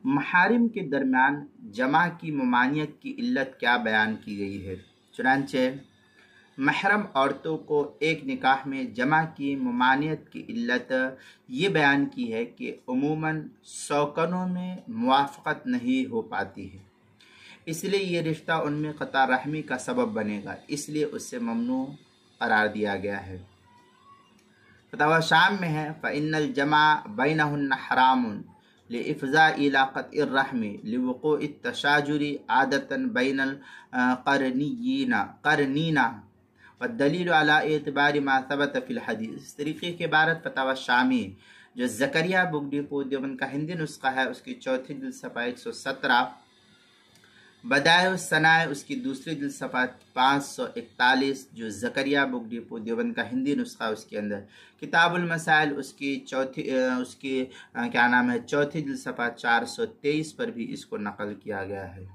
محارم کے درمیان جمع کی ممانعت کی علت کیا بیان کی گئی ہے؟ چنانچہ محرم عورتوں کو ایک نکاح میں جمع کی ممانعت کی علت یہ بیان کی ہے کہ عموماً سوکنوں میں موافقت نہیں ہو پاتی ہے، اس لیے یہ رشتہ ان میں قطع رحمی کا سبب بنے گا، اس لیے اس سے ممنوع قرار دیا گیا ہے۔ فتاوی شام میں ہے فَإِنَّ الْجَمْعَ بَيْنَهُنَّ حَرَامٌ لِإِفْضَاءِ إِلَىٰ قَطْعِ الرَّحْمِ لِوُقُوعِ التَّشَاجُرِ عَادَةً بَيْنَ الْقَرْنِينَ والدلیل علی اعتبار ما ثبت فی الحدیث۔ اس طریقے کی عبارت فتاوی شامی جو زکریا بک ڈپو دیوبند کا ہندی نسخہ ہے اس کی چوتھی جلد صفحہ 117، بدائع الثناء اس کی دوسری جلد صفحہ 541 جو زکریا بک ڈپو دیوبند کا ہندی نسخہ اس کے اندر، کتاب المسائل اس کی چوتھی چوتھی جلد صفحہ 423 پر بھی اس کو نقل کیا گیا ہے۔